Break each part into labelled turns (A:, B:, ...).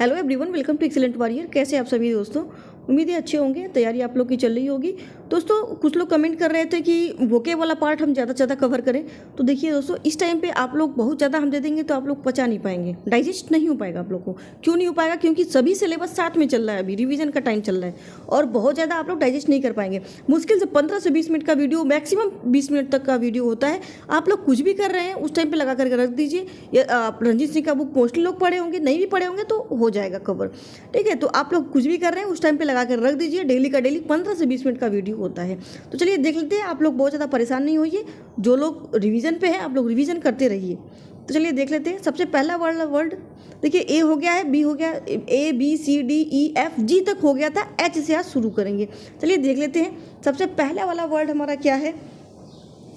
A: Hello everyone, welcome to excellent warrior. कैसे आप सभी दोस्तों? उम्मीद है अच्छे होंगे। तैयारी आप लोग की चल रही होगी। दोस्तों, कुछ लोग कमेंट कर रहे थे कि वोके वाला पार्ट हम ज़्यादा से ज़्यादा कवर करें। तो देखिए दोस्तों, इस टाइम पे आप लोग बहुत ज़्यादा हम दे देंगे तो आप लोग पचा नहीं पाएंगे, डाइजेस्ट नहीं हो पाएगा आप लोग को। क्यों नहीं हो पाएगा? क्योंकि सभी सिलेबस साथ में चल रहा है, अभी रिविजन का टाइम चल रहा है और बहुत ज़्यादा आप लोग डाइजेस्ट नहीं कर पाएंगे। मुश्किल से 15 से 20 मिनट का वीडियो, मैक्सिमम 20 मिनट तक का वीडियो होता है। आप लोग कुछ भी कर रहे हैं उस टाइम पर लगा करके रख दीजिए। आप रणजीत सिंह का बुक मोस्टली लोग पढ़े होंगे, नहीं भी पढ़े होंगे तो हो जाएगा कवर। ठीक है, तो आप लोग कुछ भी कर रहे हैं उस टाइम पे लगा कर रख दीजिए। डेली का डेली 15 से 20 मिनट का वीडियो होता है। तो चलिए देख लेते हैं। आप लोग बहुत ज़्यादा परेशान नहीं होइए। जो लोग रिवीजन पे हैं आप लोग रिवीजन करते रहिए। तो चलिए देख लेते हैं। सबसे पहला वर्ड देखिए, ए हो गया है, बी हो गया, A B C D E F G तक हो गया था। एच से आज शुरू करेंगे। चलिए देख लेते हैं। सबसे पहला वाला वर्ड हमारा क्या है?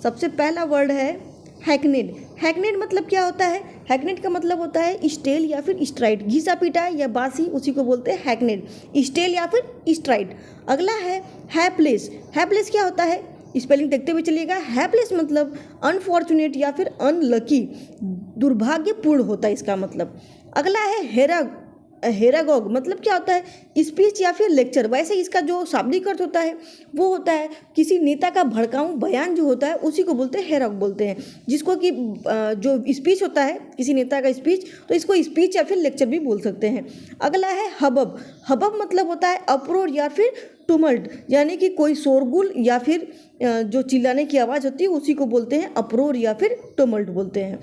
A: सबसे पहला वर्ड है हैकनेड। हैकनेड मतलब क्या होता है? हैकनेड का मतलब होता है स्टेल या फिर स्ट्राइट, घिसा पिटा या बासी, उसी को बोलते हैं हैकनेड, स्टेल या फिर स्ट्राइट। अगला है हैप्लेस। हैप्लेस क्या होता है? स्पेलिंग देखते हुए चलिएगा। हैप्लेस मतलब अनफॉर्चुनेट या फिर अनलकी, दुर्भाग्यपूर्ण होता है इसका मतलब। अगला है हेरागॉग मतलब क्या होता है? स्पीच या फिर लेक्चर। वैसे इसका जो शाब्दिक अर्थ होता है वो होता है किसी नेता का भड़काऊ बयान जो होता है उसी को बोलते हैं हेराग बोलते हैं। जिसको कि जो स्पीच होता है किसी नेता का स्पीच, तो इसको स्पीच या फिर लेक्चर भी बोल सकते हैं। अगला है हबब। हबब मतलब होता है अप्रोर या फिर टुमल्ट, यानी कि कोई शोरगुल या फिर जो चिल्लाने की आवाज़ होती है उसी को बोलते हैं अप्रोर या फिर टुमल्ट बोलते हैं।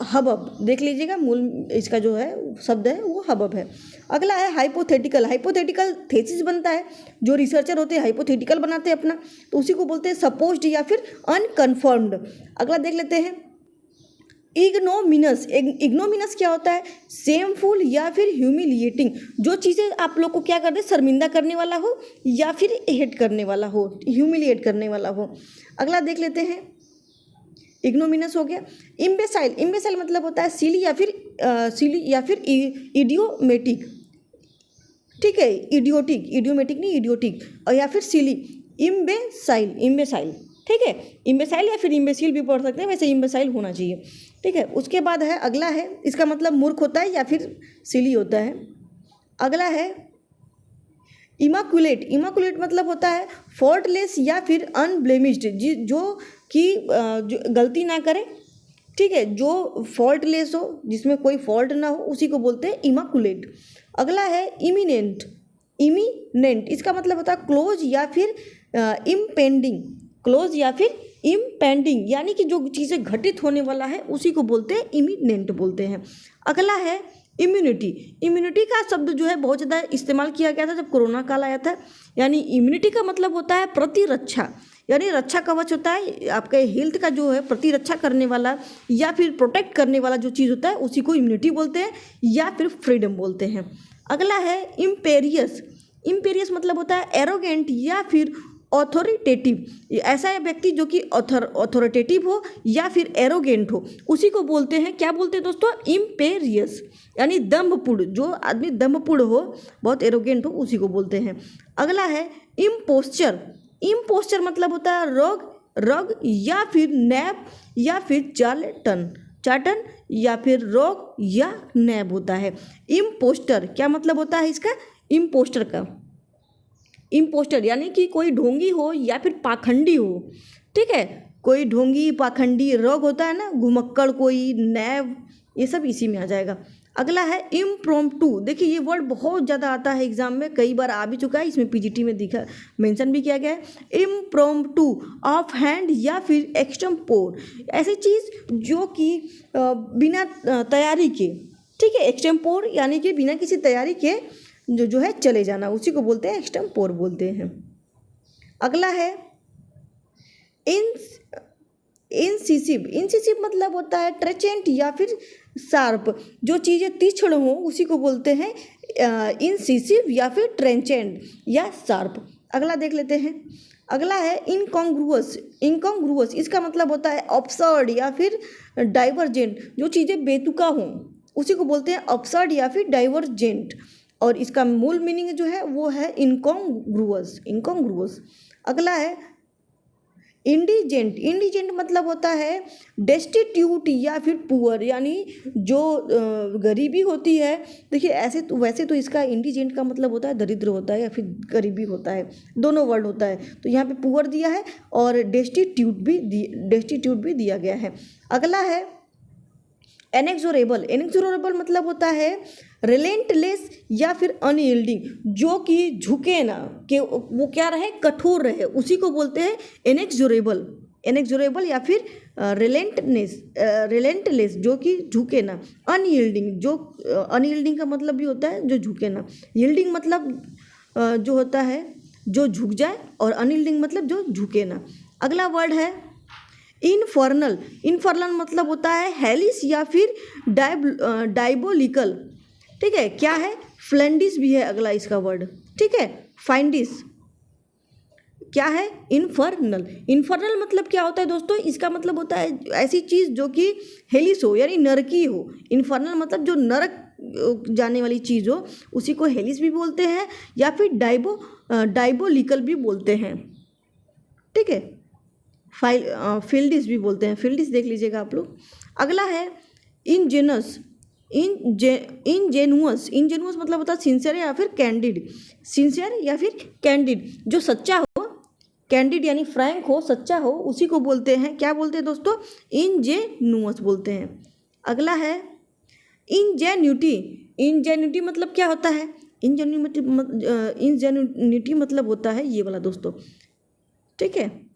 A: हबब देख लीजिएगा, मूल इसका जो है शब्द है वो हबब है। अगला है हाइपोथेटिकल। हाइपोथेटिकल थेसिस बनता है, जो रिसर्चर होते हैं हाइपोथेटिकल बनाते हैं अपना, तो उसी को बोलते हैं सपोज्ड या फिर अनकन्फर्म्ड। अगला देख लेते हैं इग्नोमिनस। इग्नोमिनस क्या होता है? सेमफुल या फिर ह्यूमिलिएटिंग, जो चीज़ें आप लोग को क्या कर दे, शर्मिंदा करने वाला हो या फिर हेट करने वाला हो, ह्यूमिलिएट करने वाला हो। अगला देख लेते हैं, इग्नोमिनस हो गया। इम्बेसाइल। इम्बेसाइल मतलब होता है सिली या फिर इडियोमेटिक। ठीक है, इडियोटिक, इडियोमेटिक नहीं इडियोटिक, और या फिर सिली। इम्बेसाइल, इम्बेसाइल। ठीक है, इम्बेसाइल या फिर इम्बेसिल भी पढ़ सकते हैं, वैसे इम्बेसाइल होना चाहिए। ठीक है, उसके बाद है अगला है, इसका मतलब मूर्ख होता है या फिर सिली होता है। अगला है इमाकुलेट। इमाकुलेट मतलब होता है फॉल्टलेस या फिर अनब्लेमिश्ड, जो कि जो गलती ना करे। ठीक है, जो फॉल्टलेस हो, जिसमें कोई फॉल्ट ना हो, उसी को बोलते हैं इमाकुलेट। अगला है इमिनेंट। इमिनेंट इसका मतलब होता है क्लोज या फिर इम्पेंडिंग। क्लोज या फिर इम्पेंडिंग यानी कि जो चीज़ें घटित होने वाला है उसी को बोलते हैं इमिनेंट बोलते हैं। अगला है इम्यूनिटी। इम्यूनिटी का शब्द जो है बहुत ज़्यादा इस्तेमाल किया गया था जब कोरोना काल आया था। यानी इम्यूनिटी का मतलब होता है प्रतिरक्षा, यानी रक्षा कवच होता है आपके हेल्थ का, जो है प्रतिरक्षा करने वाला या फिर प्रोटेक्ट करने वाला जो चीज़ होता है उसी को इम्यूनिटी बोलते हैं या फिर फ्रीडम बोलते हैं। अगला है इम्पेरियस। इम्पेरियस मतलब होता है एरोगेंट या फिर ऑथोरिटेटिव। ऐसा व्यक्ति जो कि ऑथोरिटेटिव हो या फिर एरोगेंट हो, उसी को बोलते हैं, क्या बोलते हैं दोस्तों? इम्पेरियस, यानी दम्भपूर्ण। जो आदमी दम्भपूर्ण हो, बहुत एरोगेंट हो, उसी को बोलते हैं। अगला है इम्पोस्चर। इम्पोस्चर मतलब होता है रग या फिर नैब या फिर चाटन या फिर रोग या नैब होता है। इम्पोस्टर क्या मतलब होता है इसका? इम्पोस्टर का इम्पोस्टर यानी कि कोई ढोंगी हो या फिर पाखंडी हो। ठीक है, कोई ढोंगी पाखंडी, रोग होता है ना, घुमक्कड़ कोई, नैब, ये सब इसी में आ जाएगा। अगला है इम्प्रॉम्प्टू। देखिए ये वर्ड बहुत ज़्यादा आता है एग्जाम में, कई बार आ भी चुका है, इसमें पीजीटी में दिखा मेंशन भी किया गया है। इम्प्रॉम्प्टू, ऑफ हैंड या फिर एक्सटेम्पोर, ऐसी चीज़ जो कि बिना तैयारी के। ठीक है, एक्सटेम्पोर यानी कि बिना किसी तैयारी के जो है चले जाना, उसी को बोलते हैं एक्सटेम्पोर बोलते हैं। अगला है इंसिसिव। इंसिसिव मतलब होता है ट्रेचेंट या फिर शार्प, जो चीज़ें तीक्ष्ण हो उसी को बोलते हैं इंसिसिव या फिर ट्रेंचेंट या शार्प। अगला देख लेते हैं। अगला है इनकॉन्ग्रुअस। इनकॉन्ग्रुअस इसका मतलब होता है अब्सर्ड या फिर डाइवर्जेंट, जो चीज़ें बेतुका हों उसी को बोलते हैं अब्सर्ड या फिर डाइवर्जेंट, और इसका मूल मीनिंग जो है वो है इनकॉन्ग्रुअस। इनकॉन्ग्रुअस। अगला है इंडिजेंट, इंडिजेंट मतलब होता है डेस्टिट्यूट या फिर पुअर, यानी जो गरीबी होती है। देखिए ऐसे तो वैसे तो इसका इंडिजेंट का मतलब होता है दरिद्र होता है या फिर गरीबी होता है, दोनों वर्ड होता है। तो यहाँ पे पुअर दिया है और डेस्टिट्यूट भी दिया गया है। अगला है इनएक्सोरेबल, इनएक्सोरेबल मतलब होता है रिलेंटलेस या फिर अनयील्डिंग, जो कि झुके ना, कि वो क्या रहे, कठोर रहे, उसी को बोलते हैं इनएक्सोरेबल। इनएक्सोरेबल या फिर रिलेंटलेस जो कि झुके ना। अनयील्डिंग, जो अनयील्डिंग का मतलब भी होता है जो झुके ना। यील्डिंग मतलब जो होता है जो झुक जाए, और अनयील्डिंग मतलब जो झुके ना। अगला वर्ड है इनफर्नल, इनफर्नल मतलब होता है हेलिस या फिर डायबोलिकल। ठीक है, क्या है, फ्लेंडिस भी है अगला इसका वर्ड। ठीक है, फाइंडिस क्या है, इनफर्नल। इनफर्नल मतलब क्या होता है दोस्तों, इसका मतलब होता है ऐसी चीज़ जो कि हेलिस हो यानी नरकी हो। इनफर्नल मतलब जो नरक जाने वाली चीज़ हो, उसी को हेलिस भी बोलते हैं या फिर डायबोलिकल भी बोलते हैं। ठीक है, फील्डिस भी बोलते हैं, फील्डिस देख लीजिएगा आप लोग। अगला है इनजेनस, इनजेनुअस, इनजेनुअस मतलब होता है सिंसियर या फिर कैंडिड, सिंसियर या फिर कैंडिड, जो सच्चा हो, कैंडिड यानी फ्रैंक हो, सच्चा हो, उसी को बोलते हैं, क्या बोलते हैं दोस्तों, इनजेनुअस बोलते हैं। अगला है इंजेन्यूटी, इंजेन्यूटी मतलब क्या होता है, इंजेन्यूटी मतलब होता है ये वाला दोस्तों। ठीक है,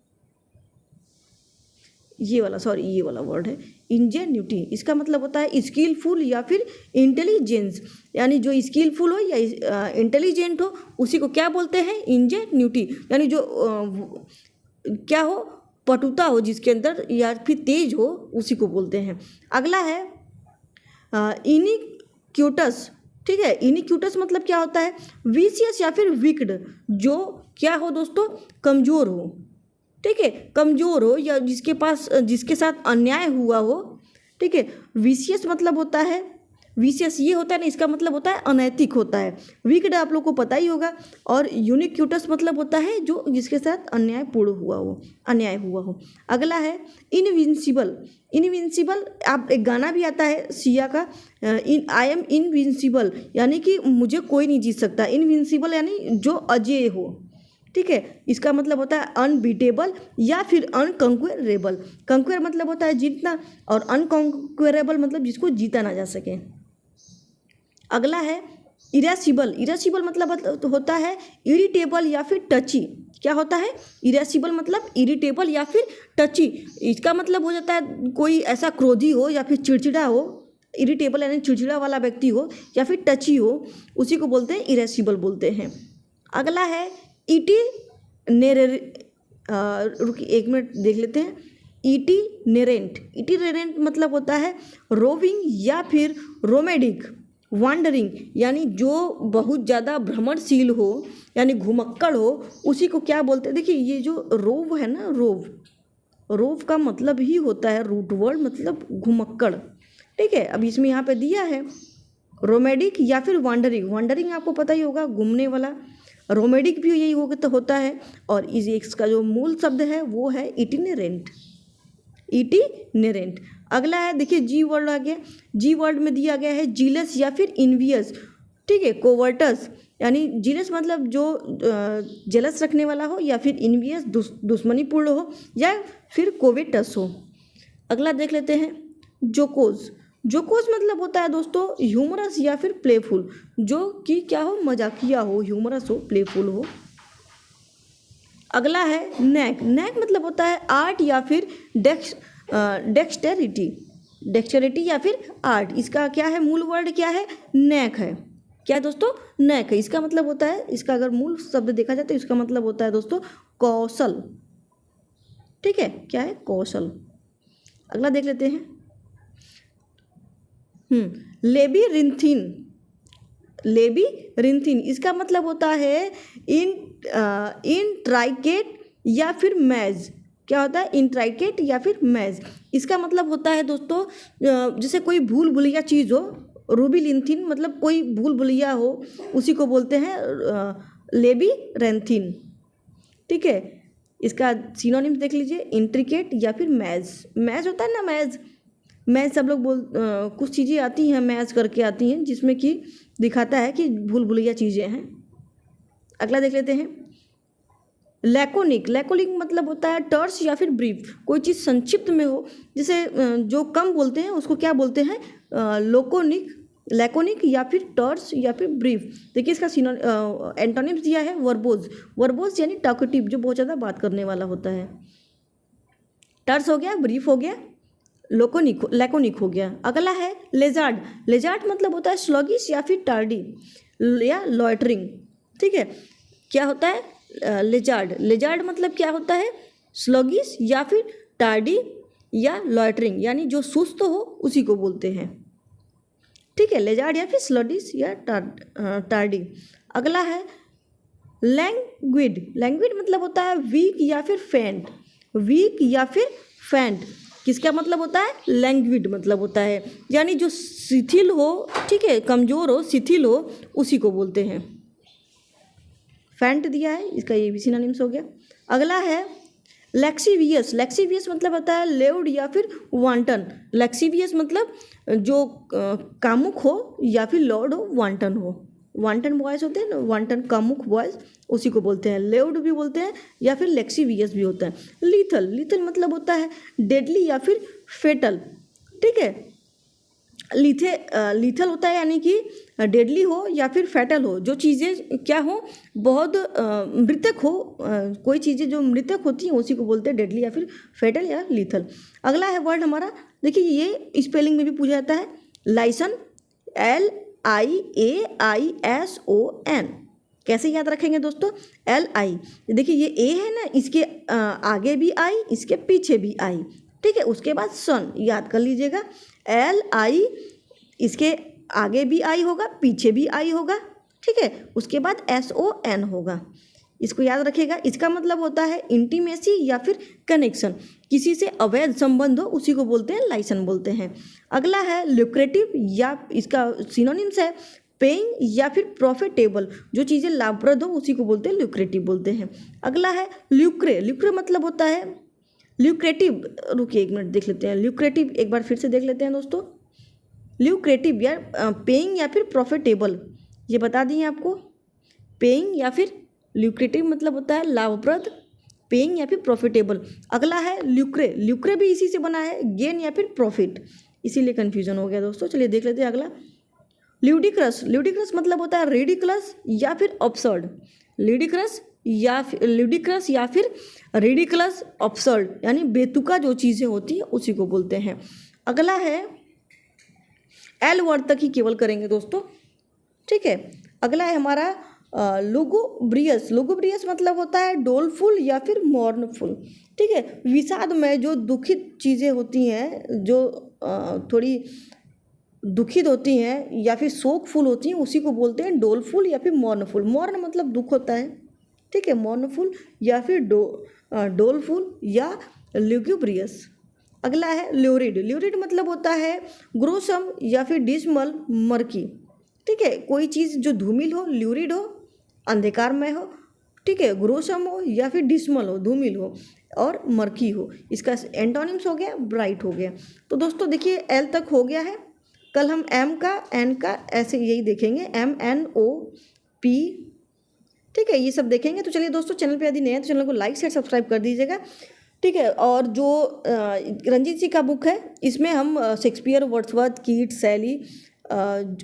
A: ये वाला वर्ड है इंजेन्यूटी। इसका मतलब होता है स्किलफुल या फिर इंटेलिजेंस, यानी जो स्किलफुल हो या इंटेलिजेंट हो, उसी को क्या बोलते हैं, इंजेन्यूटी, यानी जो क्या हो, पटुता हो जिसके अंदर या फिर तेज हो, उसी को बोलते हैं। अगला है इनिक्यूटस। ठीक है, इनिक्यूटस मतलब क्या होता है, विशियस या फिर विक्ड, जो क्या हो दोस्तों, कमज़ोर हो। ठीक है, कमज़ोर हो या जिसके साथ अन्याय हुआ हो। ठीक है, विशियस मतलब होता है, विशियस ये होता है ना, इसका मतलब होता है अनैतिक होता है। विक्ड आप लोग को पता ही होगा। और यूनिक्यूटस मतलब होता है जो जिसके साथ अन्याय हुआ हो। अगला है इनविंसिबल, इनविंसिबल आप एक गाना भी आता है सिया का, आई एम इनविंसिबल, यानी कि मुझे कोई नहीं जीत सकता। इनविंसिबल यानी जो अजेय हो। ठीक है, इसका मतलब होता है अनबीटेबल या फिर अनकंक्वेरेबल। कंक्वेर मतलब होता है जीतना, और अनकंक्वेरेबल मतलब जिसको जीता ना जा सके। अगला है इरेसिबल, इरेसिबल मतलब होता है इरिटेबल या फिर टची। क्या होता है, इरेसिबल मतलब इरिटेबल या फिर टची। इसका मतलब हो जाता है कोई ऐसा क्रोधी हो या फिर चिड़चिड़ा हो। इरिटेबल यानी चिड़चिड़ा वाला व्यक्ति हो या फिर टची हो, उसी को बोलते हैं इरेसिबल बोलते हैं। अगला है रुकिए एक मिनट देख लेते हैं। इटिनेरेंट, इटिनेरेंट मतलब होता है रोविंग या फिर रोमेडिक, वांडरिंग, यानी जो बहुत ज़्यादा भ्रमणशील हो यानी घुमक्कड़ हो, उसी को क्या बोलते हैं। देखिए ये जो रोव है ना, रोव का मतलब ही होता है रूट वर्ड मतलब घुमक्कड़। ठीक है, अब इसमें यहाँ पे दिया है रोमेडिक या फिर वांडरिंग। वांडरिंग आपको पता ही होगा, घूमने वाला। रोमेडिक भी यही होता है। और इसका जो मूल शब्द है वो है इटिनेरेंट, इटिनेरेंट। अगला है, देखिए जी वर्ड आ गया। जी वर्ड में दिया गया है जीलस या फिर इन्वियस। ठीक है, कोवर्टस, यानी जीलस मतलब जो जेलस रखने वाला हो, या फिर इन्वियस दुश्मनीपूर्ण हो, या फिर कोवेटस हो। अगला देख लेते हैं जोकोस। जोकोस मतलब होता है दोस्तों ह्यूमरस या फिर प्लेफुल, जो कि क्या हो, मजाकिया हो, ह्यूमरस हो, प्लेफुल हो। अगला है नैक, नैक मतलब होता है आर्ट या फिर डेक्सटेरिटी, डेक्सटेरिटी या फिर आर्ट। इसका क्या है, मूल वर्ड क्या है, नैक है। क्या है दोस्तों, नैक है। इसका मतलब होता है, इसका अगर मूल शब्द देखा जाए तो इसका मतलब होता है दोस्तों कौशल। ठीक है, क्या है, कौशल। अगला देख लेते हैं लेबीरिंथिन, लेबीरिंथिन इसका मतलब होता है इंट्राइकेट या फिर मैज। क्या होता है, इंट्राइकेट या फिर मैज। इसका मतलब होता है दोस्तों जैसे कोई भूल भुलैया चीज़ हो, रूबिलिंथिन मतलब कोई भूल भुलैया हो, उसी को बोलते हैं लेबीरिंथिन। ठीक है, इसका सिनोनिम्स देख लीजिए, इंट्रिकेट या फिर मैज। मैज होता है ना, मैज सब लोग कुछ चीज़ें आती हैं मैज करके आती हैं, जिसमें कि दिखाता है कि भूल भुलैया चीज़ें हैं। अगला देख लेते हैं, लैकोनिक। लैकोनिक मतलब होता है टर्स या फिर ब्रीफ, कोई चीज़ संक्षिप्त में हो, जैसे जो कम बोलते हैं उसको क्या बोलते हैं, लैकोनिक या फिर टर्स या फिर ब्रीफ। देखिए इसका एंटोनिम्स दिया है, वर्बोज। वर्बोज यानी टॉकेटिव, जो बहुत ज़्यादा बात करने वाला होता है। टर्स हो गया, ब्रीफ हो गया, लैकोनिक हो गया। अगला है लेजार्ड। लेजार्ड मतलब होता है स्लगिश या फिर टार्डी या लॉयटरिंग। ठीक है, क्या होता है लेजार्ड मतलब क्या होता है, स्लगिश या फिर टार्डी या लॉयटरिंग, यानी जो सुस्त हो उसी को बोलते हैं। ठीक है, लेजार्ड या फिर स्लगिश या टार्डी। अगला है लैंग्विड। लैंग्विड मतलब होता है वीक या फिर फेंट। वीक या फिर फेंट किसका मतलब होता है, लैंग्विड मतलब होता है यानी जो शिथिल हो, ठीक है, कमज़ोर हो, शिथिल हो, उसी को बोलते हैं। फेंट दिया है, इसका ये भी सिनोनिम्स हो गया। अगला है लैक्सीवियस। लैक्सीवियस मतलब होता है लेउड या फिर वांटन। लैक्सीवियस मतलब जो कामुक हो या फिर लॉर्ड हो, वांटन हो। वांटन बॉयज़ होते हैं ना, वांटन कामुक बॉयज़, उसी को बोलते हैं। लेउड भी बोलते हैं या फिर लैक्सीवियस भी होता है। लीथल। लीथल मतलब होता है डेडली या फिर फेटल। ठीक है, लीथल होता है यानी कि डेडली हो या फिर फैटल हो, जो चीज़ें क्या हो, बहुत मृतक हो, कोई चीज़ें जो मृतक होती हैं उसी को बोलते हैं डेडली या फिर फैटल या लीथल। अगला है वर्ड हमारा, देखिए ये स्पेलिंग में भी पूछा जाता है, लाइसन। LIAISON। कैसे याद रखेंगे दोस्तों, LI, देखिए ये ए है ना, इसके आगे भी आई, इसके पीछे भी आई। ठीक है, उसके बाद सन याद कर लीजिएगा, LI, इसके आगे भी आई होगा, पीछे भी आई होगा। ठीक है, उसके बाद SON होगा, इसको याद रखिएगा। इसका मतलब होता है इंटीमेसी या फिर कनेक्शन, किसी से अवैध संबंध हो उसी को बोलते हैं लाइसन बोलते हैं। अगला है ल्यूक्रेटिव, या इसका सिनोनिम्स है पेइंग या फिर प्रॉफिटेबल, जो चीज़ें लाभप्रद हो उसी को बोलते हैं ल्यूक्रेटिव बोलते हैं। अगला है ल्यूक्रे। ल्यूक्रे मतलब होता है ल्यूक्रेटिव, रुकिए एक मिनट देख लेते हैं, ल्यूक्रेटिव एक बार फिर से देख लेते हैं दोस्तों। ल्यूक्रेटिव या पेइंग या फिर प्रॉफिटेबल, ये बता दिए आपको। पेइंग या फिर ल्यूक्रेटिव मतलब होता है लाभप्रद, पेइंग या फिर प्रॉफिटेबल। अगला है ल्यूक्रे। ल्यूक्रे भी इसी से बना है, गेन या फिर प्रॉफिट, इसीलिए कन्फ्यूजन हो गया दोस्तों। चलिए देख लेते हैं अगला, ल्यूडिक्रस। ल्यूडिक्रस मतलब होता है रेडिकुलस या फिर अब्सर्ड। ल्यूडिक्रस या फिर रेडिकुलस, अब्सर्ड, यानी बेतुका जो चीज़ें होती हैं उसी को बोलते हैं। अगला है एल वर्ड तक ही केवल करेंगे दोस्तों। ठीक है, अगला है हमारा लुगुब्रियस। लुगुब्रियस मतलब होता है डोलफुल या फिर मॉर्नफुल। ठीक है, विषाद में जो दुखित चीज़ें होती हैं, जो थोड़ी दुखित होती हैं या फिर शोकफुल होती हैं, उसी को बोलते हैं डोलफुल या फिर मॉर्नफुल। मॉर्न मतलब दुख होता है। ठीक है, मॉर्नफुल या फिर डोलफुल या लुगुब्रियस। अगला है ल्यूरिड। ल्यूरिड मतलब होता है ग्रोसम या फिर डिसमल, मर्की। ठीक है, कोई चीज़ जो धूमिल हो, ल्यूरिड हो, अंधकार में हो। ठीक है, ग्रोसम हो या फिर डिसमल हो, धूमिल हो, और मर्की हो। इसका एंटोनिम्स हो गया ब्राइट हो गया। तो दोस्तों देखिए एल तक हो गया है। कल हम एम का, एन का, ऐसे यही देखेंगे, MNOP। ठीक है, ये सब देखेंगे। तो चलिए दोस्तों, चैनल पे यदि नए हैं तो चैनल को लाइक शेयर सब्सक्राइब कर दीजिएगा। ठीक है, और जो रंजीत जी का बुक है, इसमें हम शेक्सपियर, वर्ड्सवर्थ, कीट्स, शैली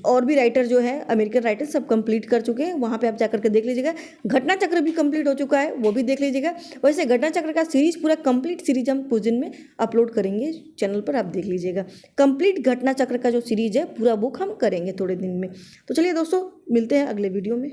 A: और भी राइटर जो है अमेरिकन राइटर सब कंप्लीट कर चुके हैं। वहाँ पे आप जाकर के देख लीजिएगा। घटना चक्र भी कंप्लीट हो चुका है, वो भी देख लीजिएगा। वैसे घटना चक्र का सीरीज, पूरा कंप्लीट सीरीज हम कुछ दिन में अपलोड करेंगे चैनल पर, आप देख लीजिएगा। कंप्लीट घटना चक्र का जो सीरीज है, पूरा बुक हम करेंगे थोड़े दिन में। तो चलिए दोस्तों, मिलते हैं अगले वीडियो में।